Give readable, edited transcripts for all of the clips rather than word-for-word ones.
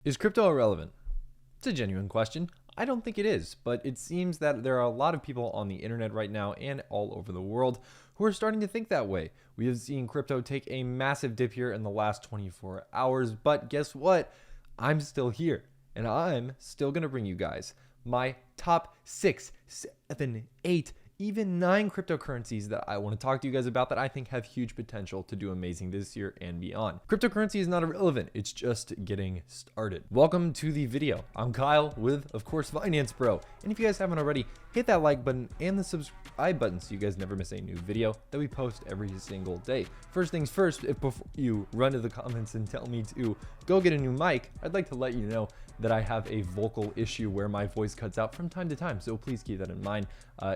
Is crypto irrelevant? It's a genuine question. I don't think it is, but it seems that there are a lot of people on the internet right now and all over the world who are starting to think that way. We have seen crypto take a massive dip here in the last 24 hours, but guess what? I'm still here, and I'm still going to bring you guys my top 6, 7, 8, even 9 cryptocurrencies that I want to talk to you guys about that I think have huge potential to do amazing this year and beyond. Cryptocurrency is not irrelevant, it's just getting started. Welcome to the video. I'm Kyle with, of course, Finance Bro. And if you guys haven't already, hit that like button and the subscribe button so you guys never miss a new video that we post every single day. First things first, if before you run to the comments and tell me to go get a new mic, I'd like to let you know that I have a vocal issue where my voice cuts out from time to time. So please keep that in mind.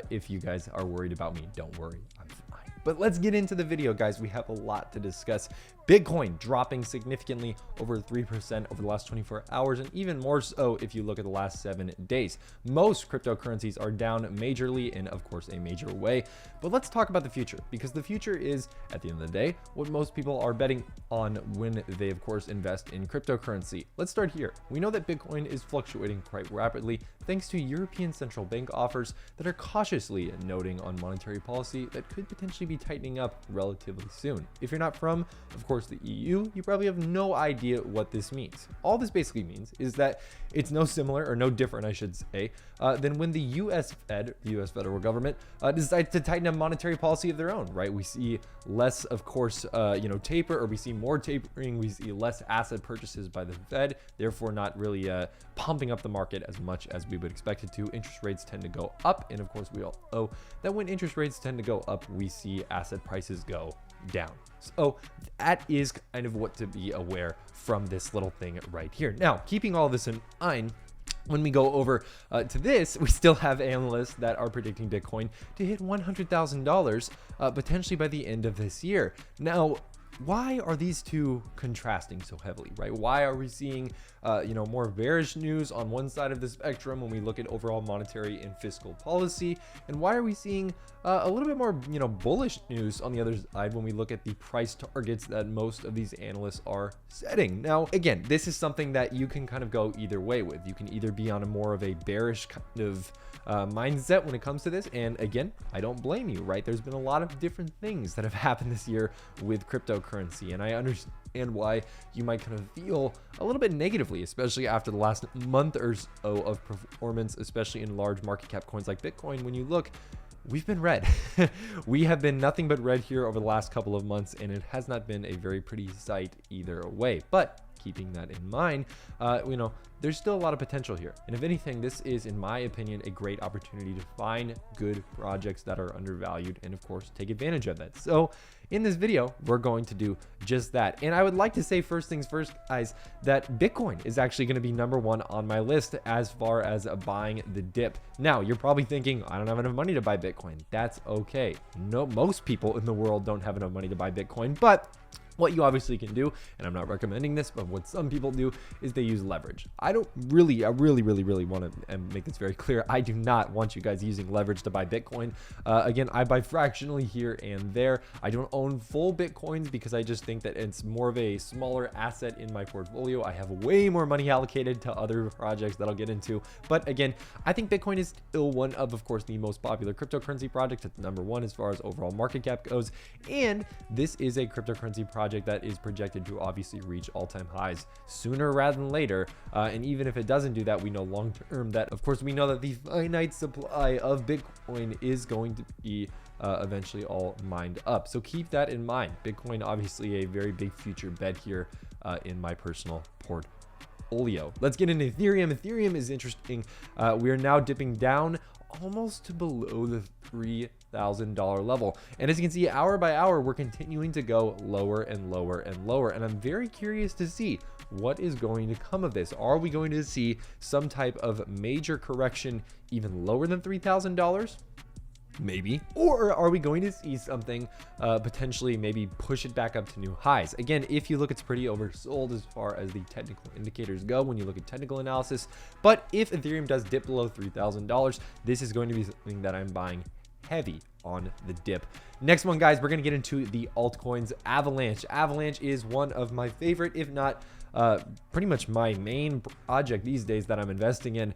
If you guys are worried about me, don't worry, I'm fine. But let's get into the video, guys. We have a lot to discuss. Bitcoin dropping significantly over 3% over the last 24 hours, and even more so if you look at the last 7 days. Most cryptocurrencies are down majorly in, of course, a major way. But let's talk about the future, because the future is, at the end of the day, what most people are betting on when they, of course, invest in cryptocurrency. Let's start here. We know that Bitcoin is fluctuating quite rapidly thanks to European central bank offers that are cautiously noting on monetary policy that could potentially be tightening up relatively soon. If you're not from, of course, the EU, you probably have no idea what this means. All this basically means is that it's no similar, or no different, I should say, than when the US Fed, the US federal government, decides to tighten a monetary policy of their own, right? We see less, of course, taper, or we see more tapering. We see less asset purchases by the Fed, therefore not really pumping up the market as much as we would expect it to. Interest rates tend to go up, and of course we all know that when interest rates tend to go up, we see asset prices go down. So that is kind of what to be aware from this little thing right here. Now, keeping all this in mind, when we go over to this, we still have analysts that are predicting Bitcoin to hit $100,000 potentially by the end of this year. Now, why are these two contrasting so heavily, right? Why are we seeing, more bearish news on one side of the spectrum when we look at overall monetary and fiscal policy? And why are we seeing a little bit more, bullish news on the other side when we look at the price targets that most of these analysts are setting? Now, again, this is something that you can kind of go either way with. You can either be on a more of a bearish kind of mindset when it comes to this. And again, I don't blame you, right? There's been a lot of different things that have happened this year with cryptocurrency, and I understand why you might kind of feel a little bit negatively, especially after the last month or so of performance, especially in large market cap coins like Bitcoin. When you look, we've been red. We have been nothing but red here over the last couple of months, and it has not been a very pretty sight either way. But keeping that in mind, there's still a lot of potential here. And if anything, this is, in my opinion, a great opportunity to find good projects that are undervalued and, of course, take advantage of that. So in this video, we're going to do just that. And I would like to say first things first, guys, that Bitcoin is actually going to be #1 on my list as far as buying the dip. Now, you're probably thinking, I don't have enough money to buy Bitcoin. That's okay. No, most people in the world don't have enough money to buy Bitcoin, but what you obviously can do, and I'm not recommending this, but what some people do is they use leverage. I really want to make this very clear. I do not want you guys using leverage to buy Bitcoin. Again, I buy fractionally here and there. I don't own full Bitcoins because I just think that it's more of a smaller asset in my portfolio. I have way more money allocated to other projects that I'll get into. But again, I think Bitcoin is still one of course, the most popular cryptocurrency projects. It's #1 as far as overall market cap goes. And this is a cryptocurrency project that is projected to obviously reach all-time highs sooner rather than later. And even if it doesn't do that, we know long-term that, of course, we know that the finite supply of Bitcoin is going to be eventually all mined up. So keep that in mind. Bitcoin, obviously a very big future bet here in my personal portfolio. Let's get into Ethereum. Ethereum is interesting. We are now dipping down almost to below the $3,000 level. And as you can see, hour by hour, we're continuing to go lower and lower and lower. And I'm very curious to see what is going to come of this. Are we going to see some type of major correction even lower than $3,000? Maybe. Or are we going to see something potentially maybe push it back up to new highs? Again, if you look, it's pretty oversold as far as the technical indicators go when you look at technical analysis. But if Ethereum does dip below $3,000, this is going to be something that I'm buying heavy on the dip. Next one, guys, we're going to get into the altcoins. Avalanche. Avalanche is one of my favorite, if not pretty much my main project these days that I'm investing in.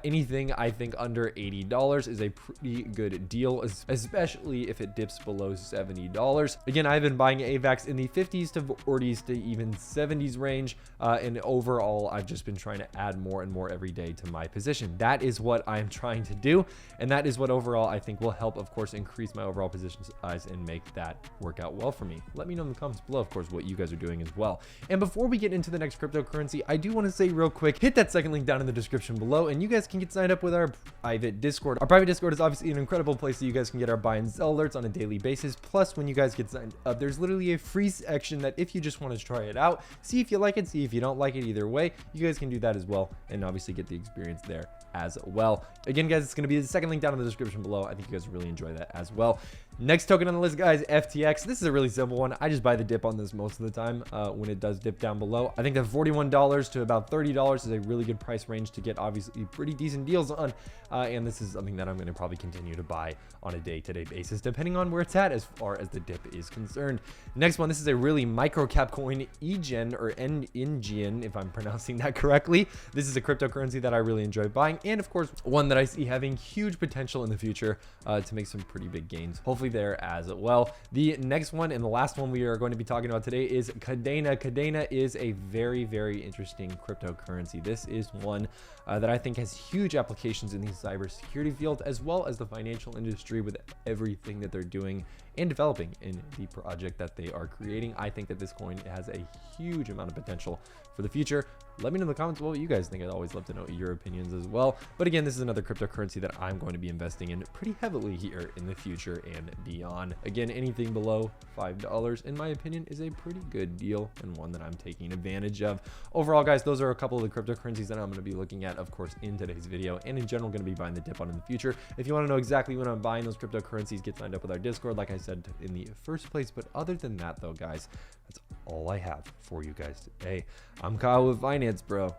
Anything I think under $80 is a pretty good deal, especially if it dips below $70. Again, I've been buying avax in the 50s to 40s to even 70s range, and overall I've just been trying to add more and more every day to my position. That is what I'm trying to do, and that is what overall I think will help, of course, increase my overall position size and make that work out well for me. Let me know in the comments below, of course, what you guys are doing as well. And before we get into the next cryptocurrency, I do want to say real quick, hit that second link down in the description below, and you guys can get signed up with our private Discord. Our private Discord is obviously an incredible place that you guys can get our buy and sell alerts on a daily basis. Plus, when you guys get signed up, there's literally a free section that if you just want to try it out, see if you like it, see if you don't like it, either way, you guys can do that as well, and obviously get the experience there as well. Again, guys, it's going to be the second link down in the description below. I think you guys really enjoy that as well. Next token on the list, guys, FTX. This is a really simple one. I just buy the dip on this most of the time when it does dip down below. I think that $41 to about $30 is a really good price range to get obviously pretty decent deals on, and this is something that I'm going to probably continue to buy on a day-to-day basis depending on where it's at as far as the dip is concerned. Next one, this is a really micro cap coin, EGen or NGen, if I'm pronouncing that correctly. This is a cryptocurrency that I really enjoy buying, and of course one that I see having huge potential in the future to make some pretty big gains, hopefully there as well. The next one and the last one we are going to be talking about today is Kadena. Kadena is a very, very interesting cryptocurrency. This is one that I think has huge applications in the cybersecurity field as well as the financial industry with everything that they're doing and developing in the project that they are creating. I think that this coin has a huge amount of potential for the future. Let me know in the comments what you guys think. I'd always love to know your opinions as well. But again, this is another cryptocurrency that I'm going to be investing in pretty heavily here in the future and beyond. Again, anything below $5, in my opinion, is a pretty good deal and one that I'm taking advantage of. Overall, guys, those are a couple of the cryptocurrencies that I'm going to be looking at, of course, in today's video, and in general, going to be buying the dip on in the future. If you want to know exactly when I'm buying those cryptocurrencies, get signed up with our Discord, like I said in the first place. But other than that, though, guys, that's all I have for you guys today. I'm Kyle with Finance Bro.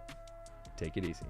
Take it easy.